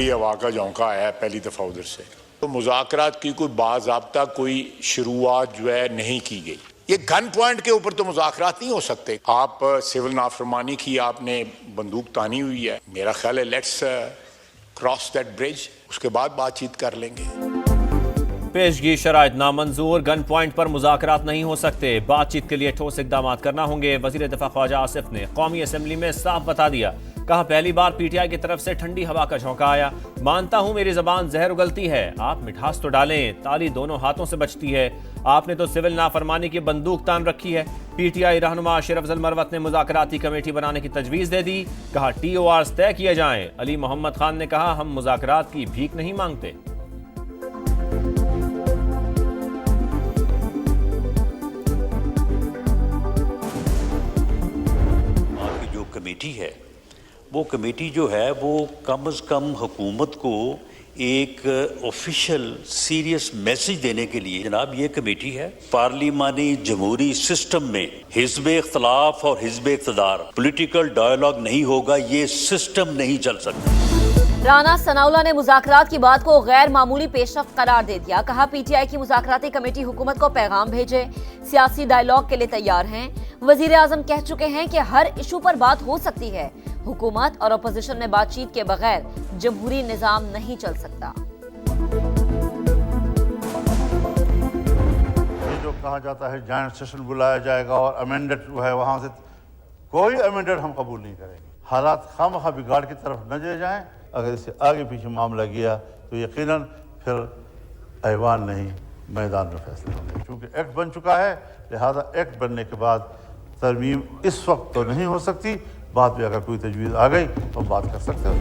ठंडी हवा का झोंका आया है पहली दफ़ा उधर से। तो मुज़ाकरात की कोई बाज़ाब्ता कोई शुरुआत जो है नहीं की गई। ये गन पॉइंट के ऊपर तो मुज़ाकरात नहीं हो सकते। आप सिविल नाफरमानी की आपने बंदूक तानी हुई है, मेरा ख्याल है लेट्स क्रॉस दैट ब्रिज, उसके बाद बातचीत कर लेंगे। पेशगी शराइत नामंजूर, गन पॉइंट पर मुज़ाकरात नहीं हो सकते, बातचीत के लिए ठोस इकदाम करना होंगे। वज़ीर दिफा ख्वाजा आसिफ ने कौमी असम्बली में साफ बता दिया, कहा पहली बार पीटीआई की तरफ से ठंडी हवा का झोंका आया। मानता हूं मेरी जबान जहर उगलती है, आप मिठास तो डालें, ताली दोनों हाथों से बचती है। आपने तो सिविल नाफरमानी की बंदूक तान रखी है। पीटीआई रहनुमा शेर अफजल मरवत ने मुज़ाकराती कमेटी बनाने की तजवीज़ दे दी, कहा TORs तय किए जाएं। अली मोहम्मद खान ने कहा हम मुज़ाकरात की भीख नहीं मांगते। जो कमेटी है वो कमेटी जो है वो कम से कम हुकूमत को एक ऑफिशियल सीरियस मैसेज देने के लिए, जनाब ये कमेटी है, पार्लिमानी जमहूरी सिस्टम में हिज़्ब इख्तलाफ और हिज़्ब इक़्तिदार पॉलिटिकल डायलॉग नहीं होगा, ये सिस्टम नहीं चल सकता। राना सनाउल्लाह ने मुज़ाकरात की बात को गैर मामूली पेशरफ्त करार दे दिया, कहा पीटीआई की मुज़ाकराती कमेटी हुकूमत को पैगाम भेजे, सियासी डायलॉग के लिए तैयार हैं। वजीर आजम कह चुके हैं कि हर इशू पर बात हो सकती है, हुकूमत और अपोजिशन में बातचीत के बगैर जमहूरी निजाम नहीं चल सकता। ये जो कहा जाता है जॉइंट सेशन बुलाया जाएगा और अमेंडेड जो है वहां से, कोई अमेंडेड हम कबूल नहीं करेंगे। हालात खामखा बिगाड़ की तरफ न ले जाएं। अगर इससे आगे पीछे मामला गया तो यकीनन फिर ऐवान नहीं मैदान में फैसले होंगे। क्योंकि एक्ट बन चुका है, लिहाजा एक्ट बनने के बाद तरमीम इस वक्त तो नहीं हो सकती, बाद में अगर कोई तजवीज़ आ गई तो बात कर सकते हो।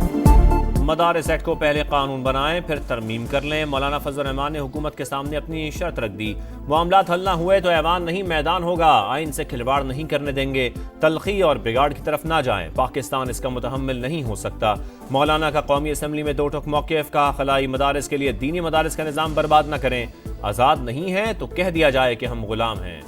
मदारिस एक्ट को पहले कानून बनाएं फिर तरमीम कर लें। मौलाना फजल रहमान ने हुकूमत के सामने अपनी शर्त रख दी, मामलात हल ना हुए तो ऐवान नहीं मैदान होगा, आइन से खिलवाड़ नहीं करने देंगे, तलखी और बिगाड़ की तरफ ना जाएं, पाकिस्तान इसका मुतहम्मिल नहीं हो सकता। मौलाना का कौमी असम्बली में दो टुक मौक़िफ़ का, खलाई मदारिस के लिए दीनी मदारिस का निज़ाम बर्बाद न करें, आज़ाद नहीं है तो कह दिया जाए कि हम गुलाम हैं।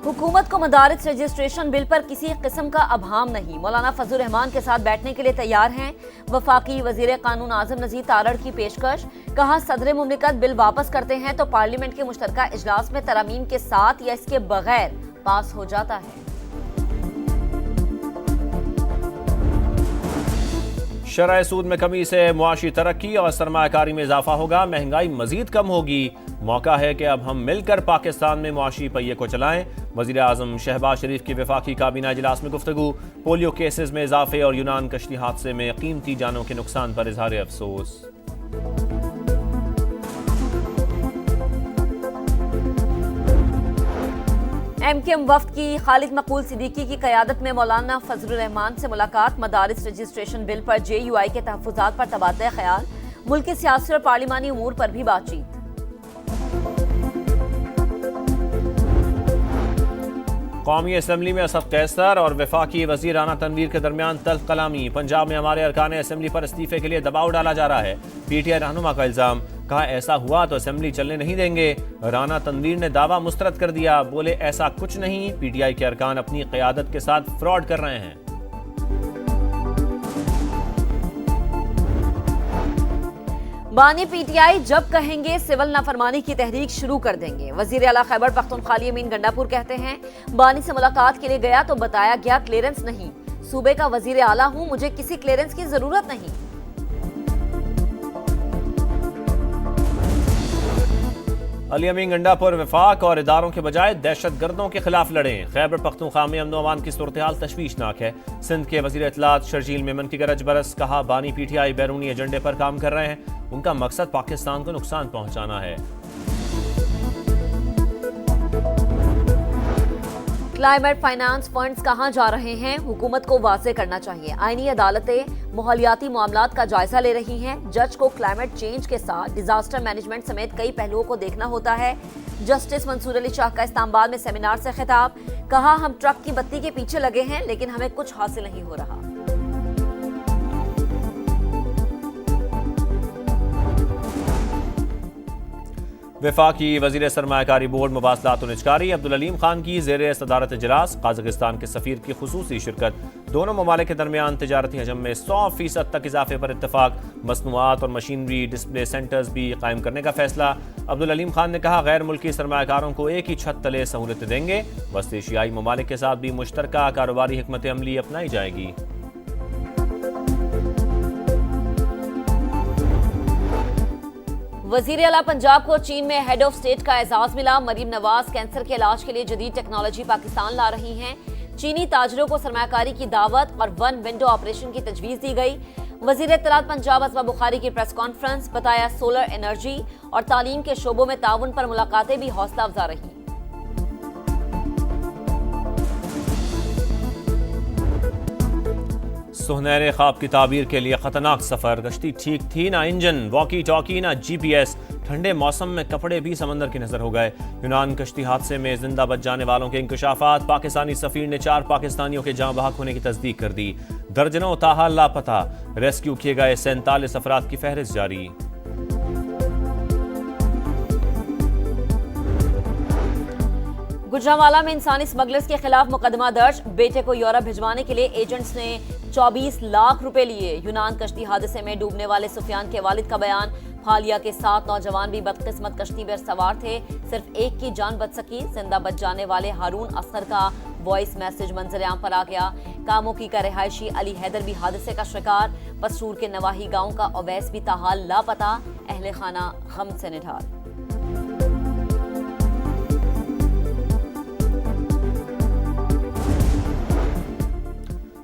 हुकूमत को मदारिस रजिस्ट्रेशन बिल पर किसी किस्म का अभाम नहीं, मौलाना फजल रहमान के साथ बैठने के लिए तैयार हैं। वफाकी वजीर कानून आजम नज़ीर तारड़ की पेशकश, कहा सदर मुमलिकत बिल वापस करते हैं तो पार्लियामेंट के मुश्तरका इजलास में तरमीम के साथ या इसके बगैर पास हो जाता है। शरह सूद में कमी से मुआशी तरक्की और सरमायाकारी में इजाफा होगा, महंगाई मजीद कम होगी। मौका है कि अब हम मिलकर पाकिस्तान में मुआशी पहिए को चलाएं। वज़ीर आज़म शहबाज शरीफ की वफाकी काबीना इजलास में गुफ्तगू, पोलियो केसेस में इजाफे और यूनान कश्ती हादसे में कीमती जानों के नुकसान पर इजहार अफसोस। MKM वफ्द की खालिद मकबूल सिद्दीकी की क़यादत में मौलाना फजल रहमान से मुलाकात, मदारिस रजिस्ट्रेशन बिल पर JUI के तहफ़्फ़ुज़ात पर तबादला ख्याल, मुल्क की सियासी और पार्लिमानी उमूर पर भी बातचीत। कौमी असम्बली में असद कैसर और वफाकी वज़ीर राना तनवीर के दरमियान तल्ख कलामी, पंजाब में हमारे अरकान असम्बली पर इस्तीफे के लिए दबाव डाला जा रहा है, PTI रहनुमा का इल्ज़ाम, कहा ऐसा हुआ तो असम्बली चलने नहीं देंगे। राना तनवीर ने दावा मुस्तरद कर दिया, बोले ऐसा कुछ नहीं, PTI के अरकान अपनी क़यादत के साथ फ्रॉड कर रहे हैं। बानी PTI जब कहेंगे सिविल नाफरमानी की तहरीक शुरू कर देंगे। वजीर आला खैबर पख्तूनख्वा अमीन गंडापुर कहते हैं, बानी से मुलाकात के लिए गया तो बताया गया क्लियरेंस नहीं, सूबे का वजीर आला हूं, मुझे किसी क्लियरेंस की जरूरत नहीं। अली अमीन गंडापुर वफाक और इदारों के बजाय दहशत गर्दों के खिलाफ लड़ें। खैबर पख्तूनख्वा में अमन अमान की सूरत हाल तशवीशनाक है। सिंध के वजीर इत्तलात शर्जील मेमन की गरज बरस, कहा बानी PTI बैरूनी एजेंडे पर काम कर रहे हैं, उनका मकसद पाकिस्तान को नुकसान पहुंचाना है। क्लाइमेट फाइनेंस फंड्स कहां जा रहे हैं, हुकूमत को वाज़ेह करना चाहिए। आईनी अदालतें माहौलियाती मामलात का जायजा ले रही हैं। जज को क्लाइमेट चेंज के साथ डिजास्टर मैनेजमेंट समेत कई पहलुओं को देखना होता है। जस्टिस मंसूर अली शाह का इस्लामाबाद में सेमिनार से खिताब, कहा हम ट्रक की बत्ती के पीछे लगे हैं लेकिन हमें कुछ हासिल नहीं हो रहा। वफाकी वज़ीर सरमायाकारी बोर्ड मुवासलात और निजकारी अब्दुल अलीम खान की ज़ेर सदारत इजलास, काज़ाकिस्तान के सफ़ीर की खुसूसी शिरकत। दोनों ममालिक के दरमियान तिजारती हजम में 100% तक इजाफे पर इत्तफाक। मसनूआत और मशीनरी डिस्प्ले सेंटर्स भी कायम करने का फैसला। अब्दुल अलीम खान ने कहा, गैर मुल्की सरमायाकारों को एक ही छत तले सहूलतें देंगे। वस्त एशियाई ममालिक के साथ भी मुश्तरका कारोबारी हिकमत अमली अपनाई जाएगी। वजीर आला पंजाब को चीन में हेड ऑफ स्टेट का एजाज मिला। मरीम नवाज कैंसर के इलाज के लिए जदीद टेक्नोलॉजी पाकिस्तान ला रही हैं। चीनी ताजरों को सरमायाकारी की दावत और वन विंडो ऑपरेशन की तजवीज़ दी गई। वजीर इत्तलात पंजाब असमा बुखारी की प्रेस कॉन्फ्रेंस, बताया सोलर एनर्जी और तालीम के शोबों में ताउन पर मुलाकातें भी हौसला अफजा रही। सुनहरे ख्वाब की ताबीर के लिए खतरनाक सफर। गश्ती ठीक थी ना इंजन, वॉकी टॉकी ना GPS। ठंडे मौसम में कपड़े भी समंदर की नजर हो गए। यूनान कश्ती हादसे में जिंदा बच जाने वालों के इंकशाफात। पाकिस्तानी सफीर ने 4 पाकिस्तानियों के जाँ बहक होने की तस्दीक कर दी। दर्जनों ताहाल लापता। रेस्क्यू किए गए 47 अफराद की फहरिस्त जारी। गुजरांवाला में इंसानी स्मगलर्स के खिलाफ मुकदमा दर्ज। बेटे को यूरोप भिजवाने के लिए एजेंट्स ने 24 लाख रुपए लिए। यूनान कश्ती हादसे में डूबने वाले सुफियान के वालिद का बयान। हालिया के 7 नौजवान भी बदकिस्मत कश्ती में सवार थे, सिर्फ एक की जान बच सकी। जिंदा बच जाने वाले हारून असगर का वॉइस मैसेज मंजर-ए-आम पर आ गया। कामोकी का रिहायशी अली हैदर भी हादसे का शिकार। पसूर के नवाही गांव का अवैस भी ताहाल लापता। अहले खाना गम से निढाल।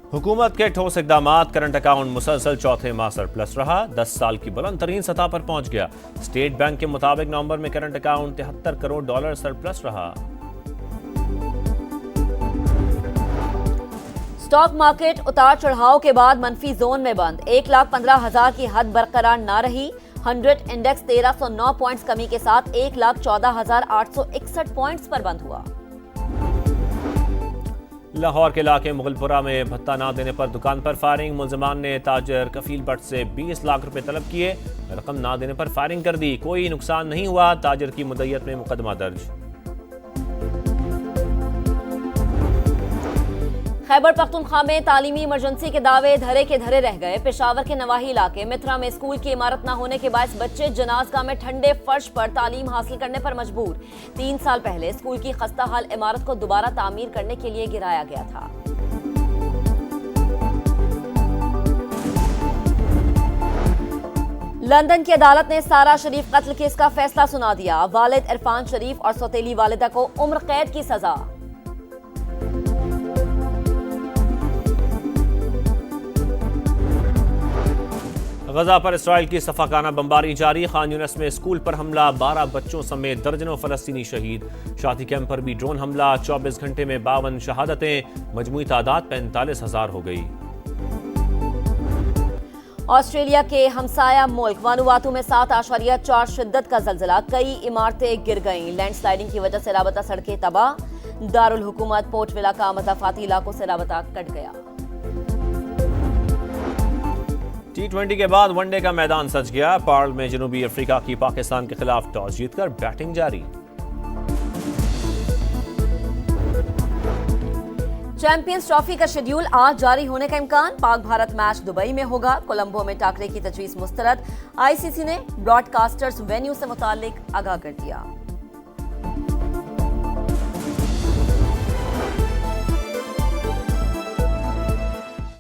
हुकूमत के ठोस इकदामात। करंट अकाउंट मुसलसल चौथे माह सरप्लस रहा। 10 साल की बुलंद तरीन सतह पर पहुंच गया। स्टेट बैंक के मुताबिक नवंबर में करंट अकाउंट $73 करोड़ सरप्लस रहा। स्टॉक मार्केट उतार चढ़ाव के बाद मनफी जोन में बंद। 1,15,000 की हद बरकरार न रही। 100 इंडेक्स 1309 पॉइंट्स कमी के साथ 1,14,861 पॉइंट्स पर बंद हुआ। लाहौर के इलाके मुगलपुरा में भत्ता ना देने पर दुकान पर फायरिंग। मुलजमान ने ताजर कफील भट्ट से 20 लाख रुपए तलब किए। रकम ना देने पर फायरिंग कर दी। कोई नुकसान नहीं हुआ। ताजर की मुद्दत में मुकदमा दर्ज। खैबर पख्तूनख्वा में तालीमी इमरजेंसी के दावे धरे के धरे रह गए। पेशावर के नवाही इलाके मित्रा में स्कूल की इमारत न होने के बायस बच्चे जनाजगाह में ठंडे फर्श पर तालीम हासिल करने पर मजबूर। 3 साल पहले स्कूल की खस्ता हाल इमारत को दोबारा तामीर करने के लिए गिराया गया था। लंदन की अदालत ने सारा शरीफ कत्ल केस का फैसला सुना दिया। वालिद इरफान शरीफ और सौतेली वालिदा को उम्र कैद की सजा। गजा पर इसराइल की सफाकाना बमबारी जारी। खान यूनिस में स्कूल पर हमला। 12 बच्चों समेत दर्जनों फलस्तीनी शहीद। शादी कैंप पर भी ड्रोन हमला। 24 घंटे में 52 शहादतें। मजमूई तादाद 45,000 हो गई। ऑस्ट्रेलिया के हमसाया मुल्क वानुवातू में 7.4 शिद्दत का जल्जला। कई इमारतें गिर गईं। लैंडस्लाइडिंग की वजह से राबता सड़कें तबाह। दारुल हुकूमत पोर्ट विला का मज़ाफ़ाती इलाकों से राबता कट गया। T20 के बाद वनडे का मैदान सज गया। पर्ल में जनूबी अफ्रीका की पाकिस्तान के खिलाफ टॉस जीतकर बैटिंग जारी। चैंपियंस ट्रॉफी का शेड्यूल आज जारी होने का इम्कान। पाक भारत मैच दुबई में होगा। कोलंबो में टाकरे की तजवीज़ मुस्तरद। ICC ने ब्रॉडकास्टर्स वेन्यू से मुताल्लिक आगाह कर दिया।